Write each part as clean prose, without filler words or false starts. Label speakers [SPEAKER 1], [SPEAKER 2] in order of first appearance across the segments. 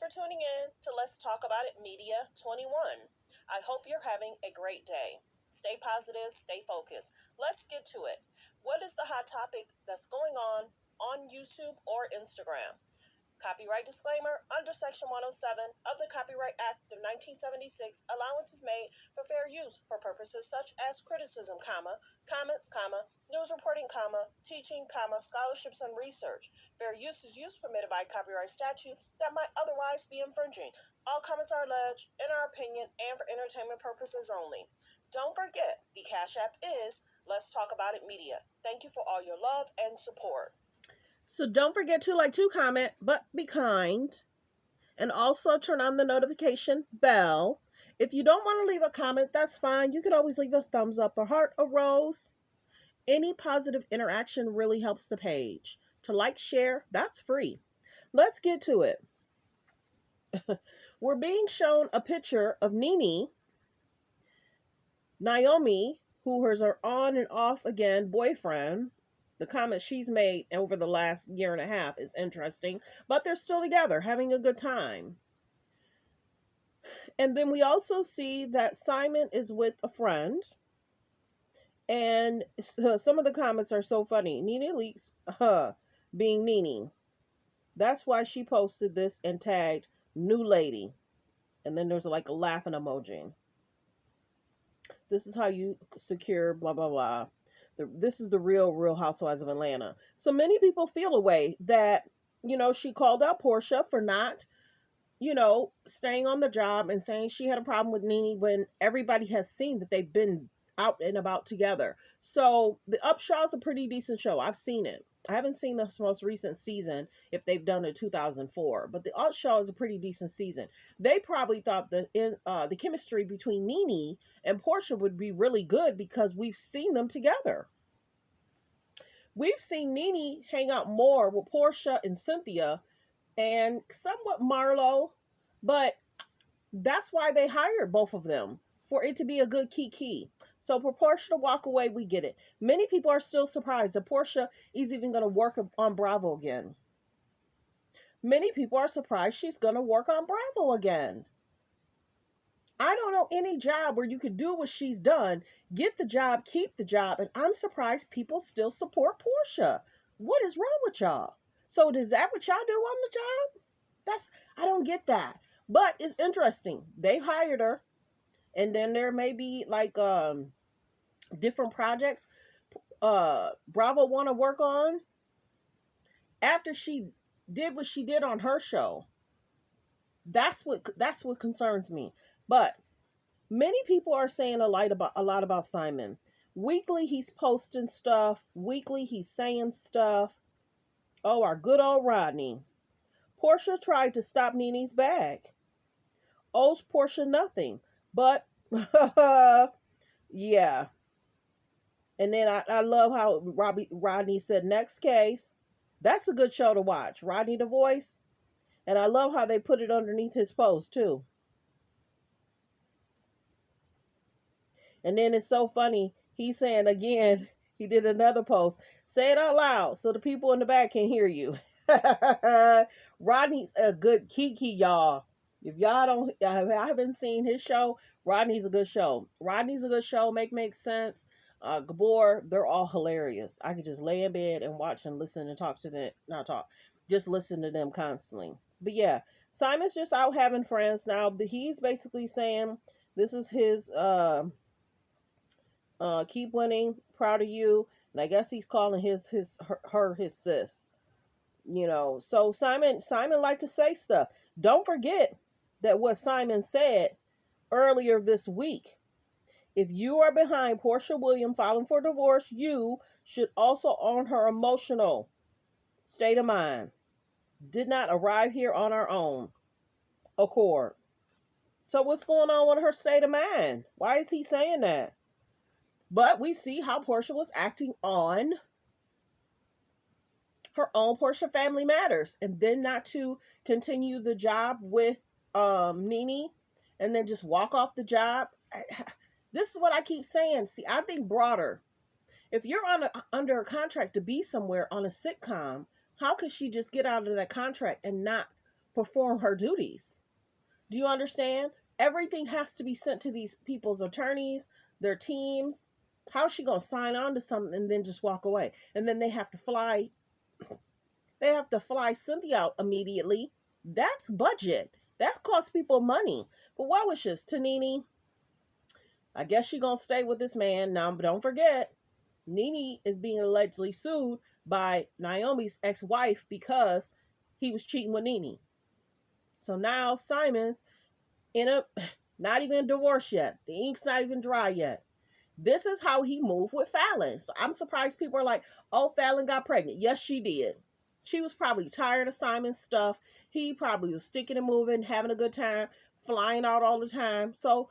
[SPEAKER 1] for tuning in to Let's Talk About It Media 21. I hope you're having a great day. Stay positive, stay focused. Let's get to it. What is the hot topic that's going on YouTube or Instagram? Copyright disclaimer. Under Section 107 of the Copyright Act of 1976, allowance is made for fair use for purposes such as criticism, comments, news reporting, teaching, scholarships, and research. Fair use is use permitted by copyright statute that might otherwise be infringing. All comments are alleged, in our opinion, and for entertainment purposes only. Don't forget, the Cash App is Let's Talk About It Media. Thank you for all your love and support.
[SPEAKER 2] So don't forget to comment, but be kind. And also turn on the notification bell. If you don't want to leave a comment, that's fine. You can always leave a thumbs up, a heart, a rose. Any positive interaction really helps the page. To like, share, that's free. Let's get to it. We're being shown a picture of Nene, Naomi, who is her on and off again boyfriend. The comment she's made over the last year and a half is interesting, but they're still together, having a good time. And then we also see that Simon is with a friend. And some of the comments are so funny. Nene Leaks, being Nene. That's why she posted this and tagged new lady. And then there's like a laughing emoji. This is how you secure blah, blah, blah. This is the real Housewives of Atlanta. So many people feel a way that, she called out Porsha for not, staying on the job and saying she had a problem with Nene when everybody has seen that they've been out and about together. So the Upshaw is a pretty decent show. I've seen it. I haven't seen the most recent season if they've done it 2004, but the Upshaw is a pretty decent season. They probably thought that the chemistry between Nene and Porsha would be really good because we've seen them together. We've seen Nene hang out more with Porsha and Cynthia and somewhat Marlo, but that's why they hired both of them, for it to be a good key. So for Porsha to walk away, we get it. Many people are still surprised that Porsha is even going to work on Bravo again. Many people are surprised she's going to work on Bravo again. I don't know any job where you could do what she's done, get the job, keep the job, and I'm surprised people still support Porsha. What is wrong with y'all? So is that what y'all do on the job? I don't get that. But it's interesting. They hired her. And then there may be like different projects Bravo want to work on after she did what she did on her show. That's what concerns me. But many people are saying a lot about Simon. Weekly he's posting stuff. Weekly he's saying stuff. Oh, our good old Rodney. Porsha tried to stop Nene's bag. Owes Porsha nothing. But yeah. And then I love how Rodney said next case. That's a good show to watch. Rodney the Voice. And I love how they put it underneath his post too. And then it's so funny. He's saying again, he did another post. Say it out loud so the people in the back can hear you. Rodney's a good Kiki, y'all. If y'all haven't seen his show, Rodney's a good show. Rodney's a good show. Makes sense. Gabor, they're all hilarious. I could just lay in bed and watch and listen and talk to them. Not talk, just listen to them constantly. But yeah, Simon's just out having friends now. He's basically saying this is his keep winning, proud of you, and I guess he's calling her his sis. So Simon liked to say stuff. Don't forget that what Simon said earlier this week. If you are behind Porsha Williams filing for divorce, you should also own her emotional state of mind. Did not arrive here on our own accord. So what's going on with her state of mind? Why is he saying that? But we see how Porsha was acting on her own Porsha Family Matters, and then not to continue the job with Nene, and then just walk off the job. This is what I keep saying. See, I think broader. If you're under a contract to be somewhere on a sitcom, how could she just get out of that contract and not perform her duties. Do you understand? Everything has to be sent to these people's attorneys, their teams. How's she gonna sign on to something and then just walk away? And then they have to fly. They have to fly Cynthia out immediately. That's budget. That costs people money. But what wishes to Nene? I guess she gonna stay with this man now. But don't forget, Nene is being allegedly sued by Naomi's ex-wife because he was cheating with Nene. So now Simon's in a not even divorced yet. The ink's not even dry yet. This is how he moved with Fallon. So I'm surprised people are like, oh, Fallon got pregnant. Yes, she did. She was probably tired of Simon's stuff. He probably was sticking and moving, having a good time, flying out all the time. So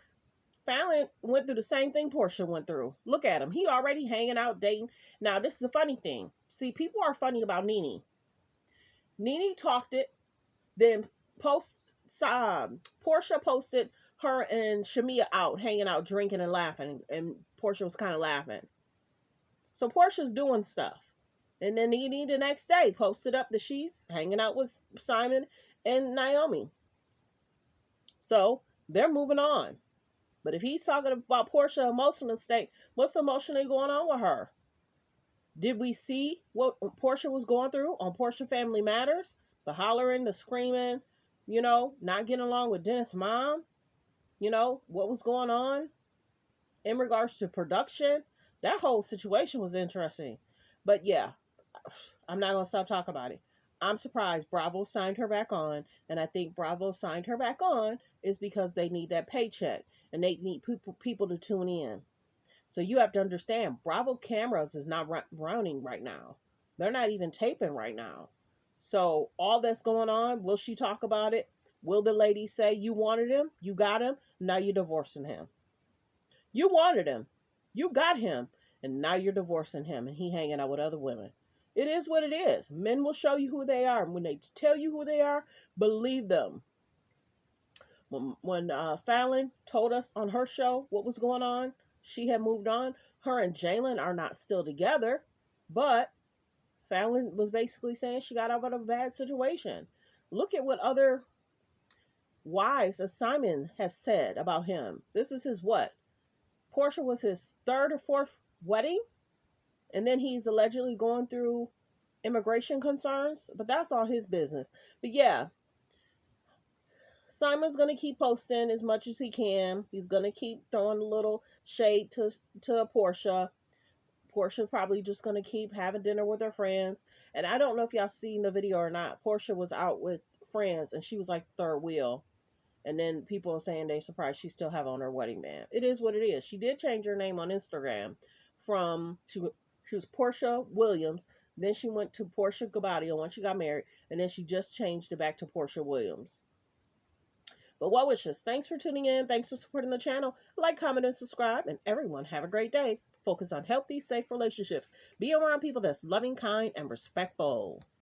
[SPEAKER 2] Fallon went through the same thing Porsha went through. Look at him. He already hanging out, dating. Now, this is the funny thing. See, people are funny about Nene. Nene talked it, then Porsha posted her and Shamia out, hanging out, drinking and laughing, and Porsha was kind of laughing. So Portia's doing stuff. And then Nene the next day posted up that she's hanging out with Simon and Naomi. So they're moving on. But if he's talking about Porsha's emotional state, what's emotionally going on with her? Did we see what Porsha was going through on Porsha Family Matters? The hollering, the screaming, not getting along with Dennis' mom? What was going on in regards to production? That whole situation was interesting. But yeah, I'm not going to stop talking about it. I'm surprised Bravo signed her back on. And I think Bravo signed her back on is because they need that paycheck. And they need people to tune in. So you have to understand, Bravo cameras is not running right now. They're not even taping right now. So all that's going on, will she talk about it? Will the lady say, you wanted him, you got him, now you're divorcing him? You wanted him, you got him, and now you're divorcing him, and he hanging out with other women. It is what it is. Men will show you who they are. And when they tell you who they are, believe them. When Fallon told us on her show what was going on, she had moved on. Her and Jalen are not still together, but Fallon was basically saying she got out of a bad situation. Look at what other wives as Simon has said about him. This is his what? Porsha was his third or fourth wedding, and then he's allegedly going through immigration concerns, but that's all his business. But yeah, Simon's gonna keep posting as much as he can. He's gonna keep throwing a little shade to Porsha. Porsha probably just gonna keep having dinner with her friends. And I don't know if y'all seen the video or not. Porsha was out with friends and she was like third wheel. And then people are saying they're surprised she still have on her wedding band. It is what it is. She did change her name on Instagram from she was Porsha Williams. Then she went to Porsha Guobadia once she got married, and then she just changed it back to Porsha Williams. But what wishes? Thanks for tuning in. Thanks for supporting the channel. Like, comment, and subscribe. And everyone, have a great day. Focus on healthy, safe relationships. Be around people that's loving, kind, and respectful.